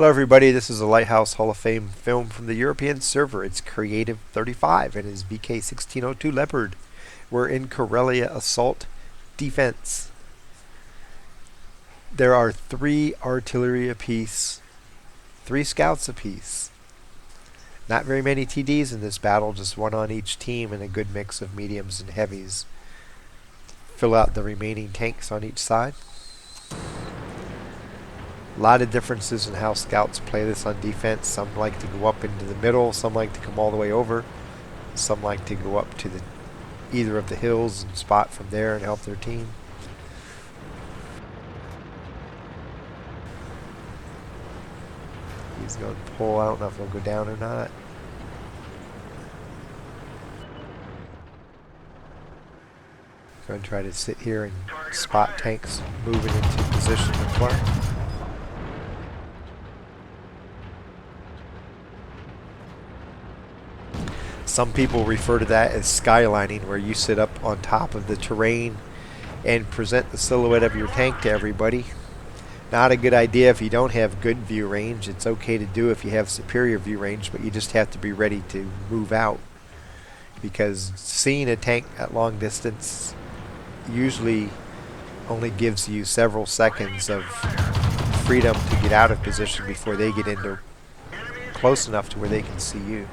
Hello everybody, this is a Lighthouse Hall of Fame film from the European server. It's Creative35 and is VK1602 Leopard. We're in Karelia Assault Defense. There are 3 artillery apiece, 3 scouts apiece. Not very many TDs in this battle, just 1 on each team and a good mix of mediums and heavies. Fill out the remaining tanks on each side. A lot of differences in how scouts play this on defense. Some like to go up into the middle, some like to come all the way over, some like to go up to either of the hills and spot from there and help their team. He's going to pull. I don't know if he'll go down or not. Going to try to sit here and spot tanks moving into position to play. Some people refer to that as skylining, where you sit up on top of the terrain and present the silhouette of your tank to everybody. Not a good idea if you don't have good view range. It's okay to do if you have superior view range, but you just have to be ready to move out, because seeing a tank at long distance usually only gives you several seconds of freedom to get out of position before they get into close enough to where they can see you.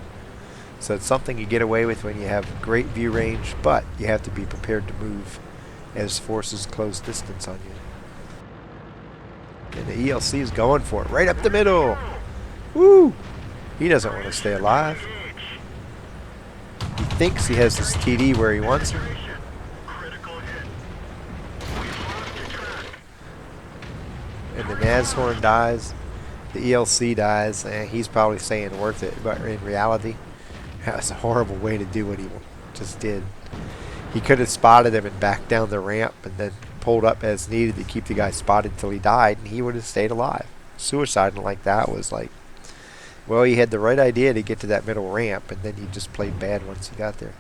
So it's something you get away with when you have great view range, but you have to be prepared to move as forces close distance on you. And the ELC is going for it, right up the middle. Woo! He doesn't want to stay alive. He thinks he has his TD where he wants him. And the Nashorn dies. The ELC dies, and he's probably saying worth it, but in reality, that's a horrible way to do what he just did. He could have spotted him and backed down the ramp and then pulled up as needed to keep the guy spotted until he died, and he would have stayed alive. Suiciding like that was like, well, he had the right idea to get to that middle ramp, and then he just played bad once he got there.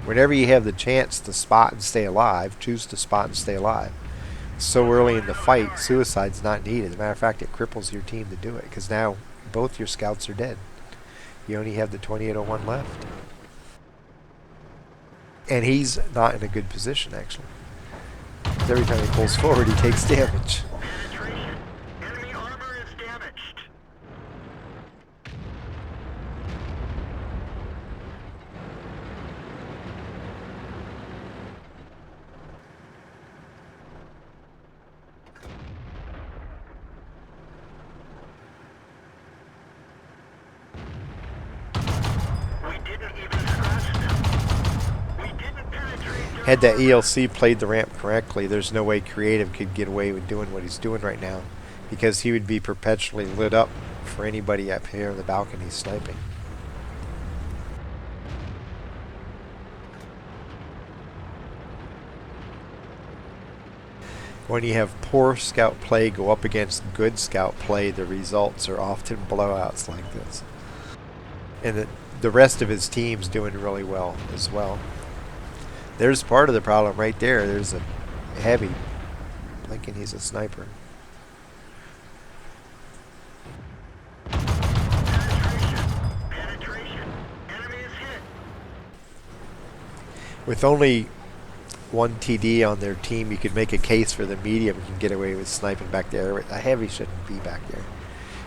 Whenever you have the chance to spot and stay alive, choose to spot and stay alive. So early in the fight, suicide's not needed. As a matter of fact, it cripples your team to do it, because now both your scouts are dead. You only have the 2801 left. And he's not in a good position, actually. Every time he pulls forward, he takes damage. Enemy armor is damaged. Had that ELC played the ramp correctly, there's no way Creative could get away with doing what he's doing right now, because he would be perpetually lit up for anybody up here in the balcony sniping. When you have poor scout play go up against good scout play, the results are often blowouts like this. And the rest of his team's doing really well as well. There's part of the problem right there. There's a heavy thinking he's a sniper. With only 1 TD on their team, you could make a case for the medium can get away with sniping back there. A heavy shouldn't be back there.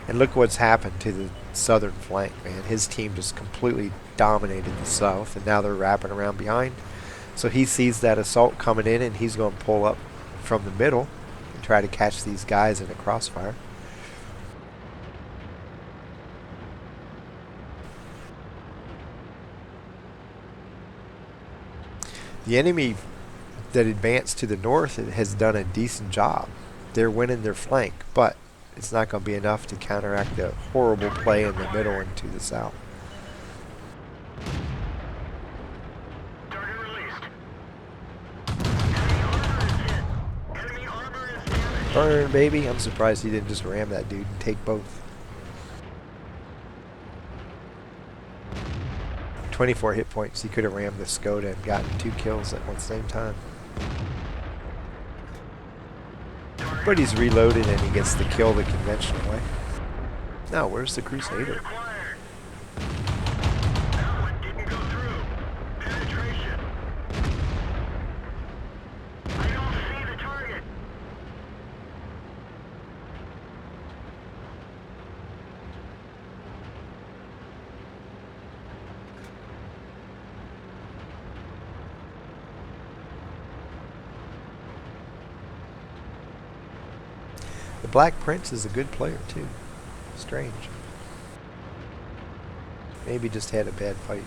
And look what's happened to the southern flank, man. His team just completely dominated the south, and now they're wrapping around behind. So he sees that assault coming in, and he's going to pull up from the middle and try to catch these guys in a crossfire. The enemy that advanced to the north has done a decent job. They're winning their flank, but it's not going to be enough to counteract the horrible play in the middle and to the south. Burn, baby. I'm surprised he didn't just ram that dude and take both. 24 hit points. He could have rammed the Skoda and gotten 2 kills at one same time. But he's reloaded and he gets the kill the conventional way. Now, where's the Crusader? Acquired. That one didn't go through. Penetration. I don't see the target. The Black Prince is a good player, too. Strange. Maybe just had a bad fight.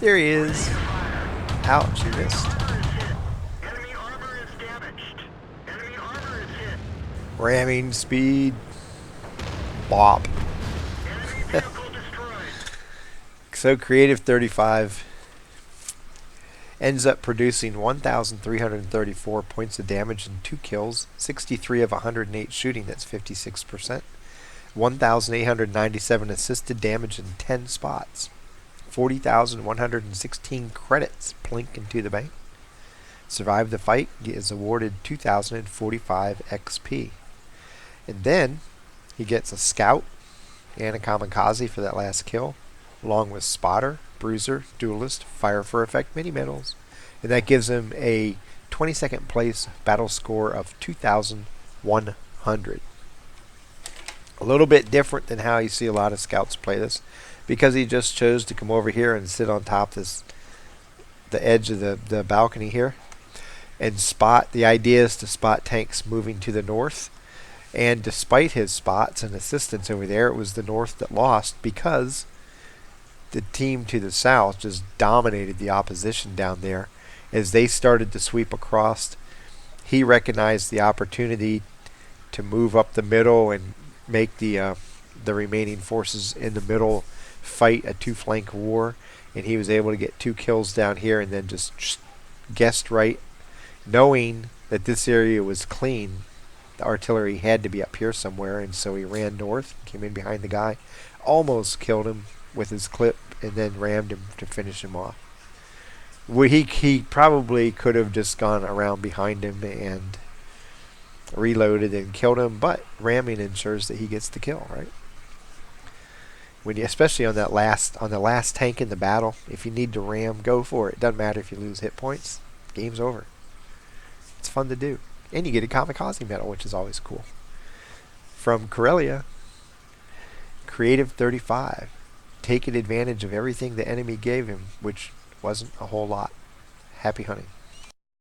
There he is. Ouch, he missed. Enemy armor is damaged. Enemy armor is hit. Ramming speed. Bop. Enemy vehicle destroyed. So Creative35 ends up producing 1,334 points of damage and 2 kills, 63 of 108 shooting, that's 56%, 1,897 assisted damage in 10 spots, 40,116 credits plink into the bank. Survived the fight, is awarded 2,045 XP. And then he gets a scout and a kamikaze for that last kill, along with spotter, bruiser, duelist, fire for effect mini medals. And that gives him a 22nd place battle score of 2,100. A little bit different than how you see a lot of scouts play this, because he just chose to come over here and sit on top this the edge of the balcony here and spot. The idea is to spot tanks moving to the north, and despite his spots and assistance over there, it was the north that lost because the team to the south just dominated the opposition down there. As they started to sweep across, he recognized the opportunity to move up the middle and make the remaining forces in the middle fight a two-flank war, and he was able to get 2 kills down here and then just guessed right, knowing that this area was clean. The artillery had to be up here somewhere, and so he ran north, came in behind the guy, almost killed him with his clip, and then rammed him to finish him off. He probably could have just gone around behind him and reloaded and killed him, but ramming ensures that he gets the kill, right? When you, especially on the last tank in the battle, if you need to ram, go for it. Doesn't matter if you lose hit points. Game's over. It's fun to do. And you get a Kamikaze medal, which is always cool. From Karelia, Creative35, taking advantage of everything the enemy gave him, which wasn't a whole lot. Happy hunting.